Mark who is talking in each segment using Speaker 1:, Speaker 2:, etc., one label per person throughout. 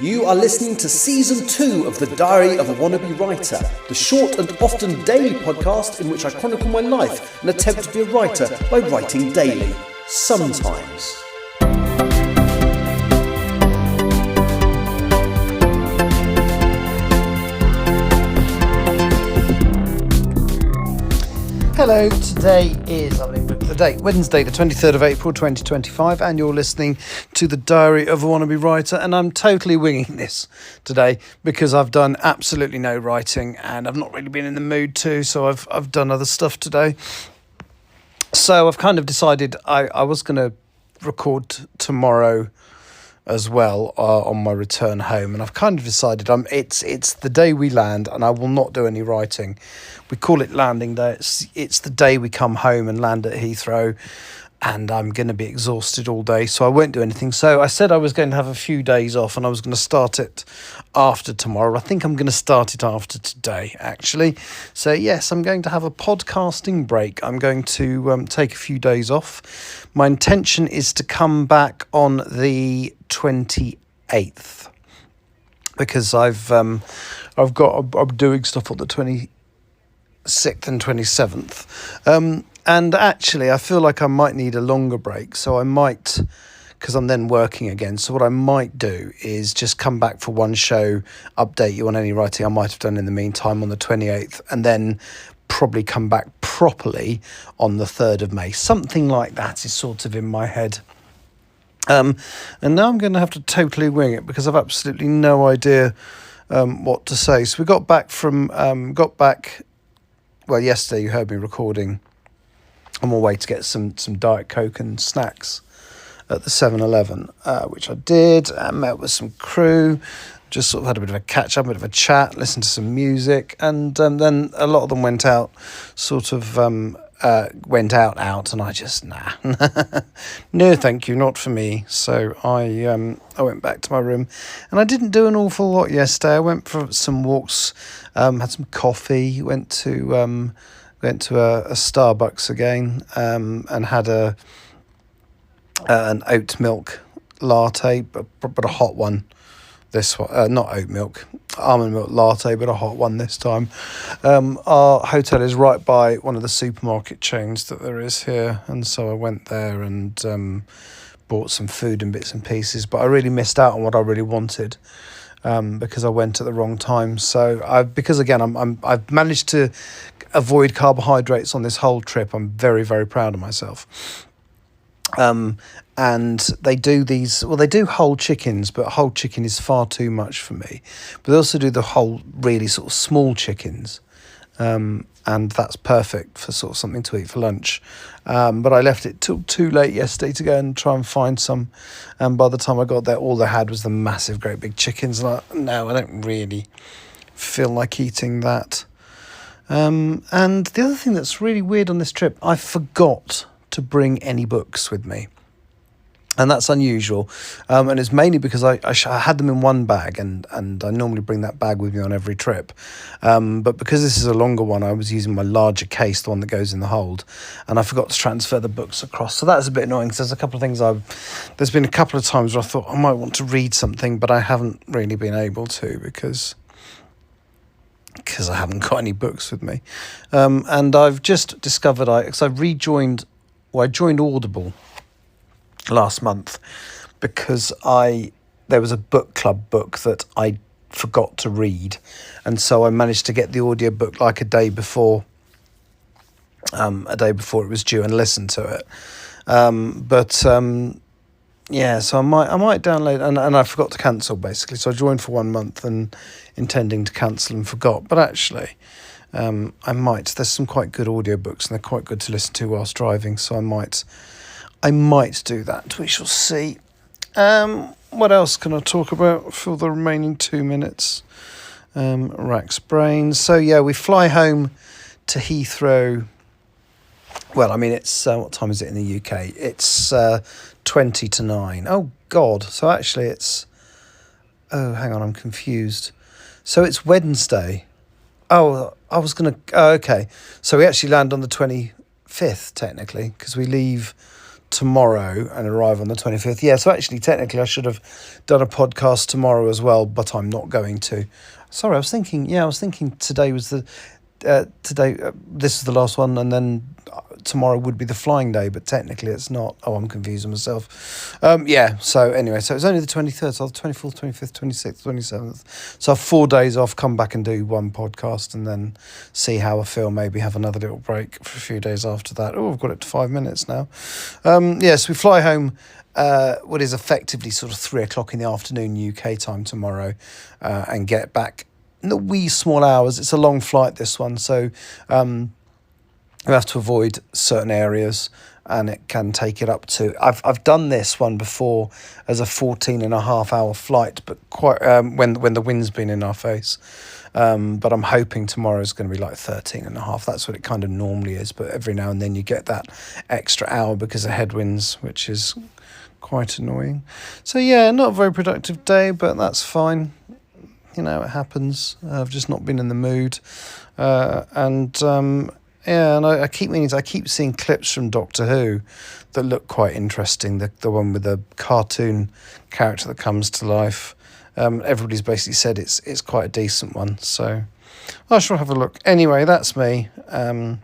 Speaker 1: You are listening to Season 2 of The Diary of a Wannabe Writer, the short and often daily podcast in which I chronicle my life and attempt to be a writer by writing daily. Sometimes. Hello, today is, Wednesday the 23rd of April 2025, and you're listening to The Diary of a Wannabe Writer, and I'm totally winging this today because I've done absolutely no writing and I've not really been in the mood to, so I've done other stuff today. So I've kind of decided I was going to record tomorrow as well on my return home, and I've kind of decided it's the day we land and I will not do any writing. We call it landing day. It's the day we come home and land at Heathrow, and I'm going to be exhausted all day, so I won't do anything. So I said I was going to have a few days off and I was going to start it after tomorrow. I think I'm going to start it after today, actually. So yes, I'm going to have a podcasting break. I'm going to take a few days off. My intention is to come back on the 28th because I'm doing stuff on the 26th and 27th. And actually, I feel like I might need a longer break, so I might, because I'm then working again. So what I might do is just come back for one show, update you on any writing I might have done in the meantime on the 28th, and then probably come back properly on the 3rd of May. Something like that is sort of in my head. And now I'm going to have to totally wing it because I've absolutely no idea what to say. So we got back, well, yesterday you heard me recording on my way to get some Diet Coke and snacks at the 7-Eleven, which I did. I met with some crew, just sort of had a bit of a catch-up, a bit of a chat, listened to some music, and then a lot of them went out, and I just, no thank you, not for me. So I went back to my room, and I didn't do an awful lot yesterday. I went for some walks, had some coffee, went to a Starbucks again, and had an oat milk latte, but a hot one. This one, not oat milk, almond milk latte, but a hot one this time. Our hotel is right by one of the supermarket chains that there is here, and so I went there and bought some food and bits and pieces. But I really missed out on what I really wanted because I went at the wrong time. So I've managed to avoid carbohydrates on this whole trip. I'm very, very proud of myself. And they do whole chickens, but whole chicken is far too much for me. But they also do the whole really sort of small chickens, and that's perfect for sort of something to eat for lunch. But I left it till too late yesterday to go and try and find some. And by the time I got there, all they had was the massive, great big chickens. And I don't really feel like eating that. And the other thing that's really weird on this trip, I forgot to bring any books with me. And that's unusual. And it's mainly because I had them in one bag, and I normally bring that bag with me on every trip. But because this is a longer one, I was using my larger case, the one that goes in the hold, and I forgot to transfer the books across. So that's a bit annoying because there's been a couple of times where I thought I might want to read something, but I haven't really been able to because I haven't got any books with me. And I've just discovered I joined Audible last month because there was a book club book that I forgot to read, and so I managed to get the audiobook like a day before it was due and listen to it. So I might download, and I forgot to cancel basically. So I joined for 1 month and intending to cancel and forgot, but actually I might. There's some quite good audiobooks and they're quite good to listen to whilst driving, so I might do that. We shall see. What else can I talk about for the remaining 2 minutes? Racks brains. So yeah, we fly home to Heathrow. Well, I mean, it's what time is it in the UK? It's 20 to 9. Oh God! So actually, it's. Oh, hang on, I'm confused. So it's Wednesday. Oh, I was gonna. Oh, okay. So we actually land on the 25th technically because we leave tomorrow and arrive on the 25th. Yeah, so actually, technically, I should have done a podcast tomorrow as well, but I'm not going to. Sorry, I was thinking today was the this is the last one, and then tomorrow would be the flying day, but technically it's not. Oh, I'm confusing myself. So anyway, so it's only the 23rd, so the 24th, 25th, 26th, 27th. So I have 4 days off, come back and do one podcast, and then see how I feel, maybe have another little break for a few days after that. Oh, I've got it to 5 minutes now. So we fly home what is effectively sort of 3 o'clock in the afternoon UK time tomorrow, and get back in the wee small hours. It's a long flight, this one, so we have to avoid certain areas, and it can take it up to... I've done this one before as a 14.5-hour flight, but quite when the wind's been in our face. But I'm hoping tomorrow's going to be like 13.5. That's what it kind of normally is, but every now and then you get that extra hour because of headwinds, which is quite annoying. So yeah, not a very productive day, but that's fine. You know, it happens. I've just not been in the mood, and I keep seeing clips from Doctor Who that look quite interesting. The one with the cartoon character that comes to life. Everybody's basically said it's quite a decent one, so I shall have a look. Anyway, that's me. A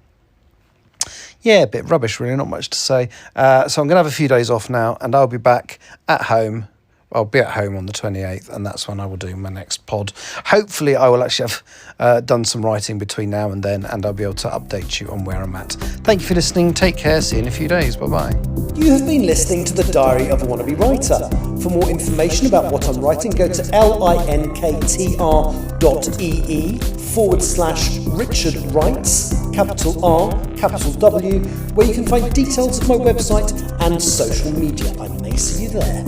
Speaker 1: bit rubbish, really, not much to say. So I'm going to have a few days off now, and I'll be back at home. I'll be at home on the 28th, and that's when I will do my next pod. Hopefully, I will actually have done some writing between now and then, and I'll be able to update you on where I'm at. Thank you for listening. Take care. See you in a few days. Bye-bye.
Speaker 2: You have been listening to The Diary of a Wannabe Writer. For more information about what I'm writing, go to linktr.ee/Richard Writes, capital R, capital W, where you can find details of my website and social media. I may see you there.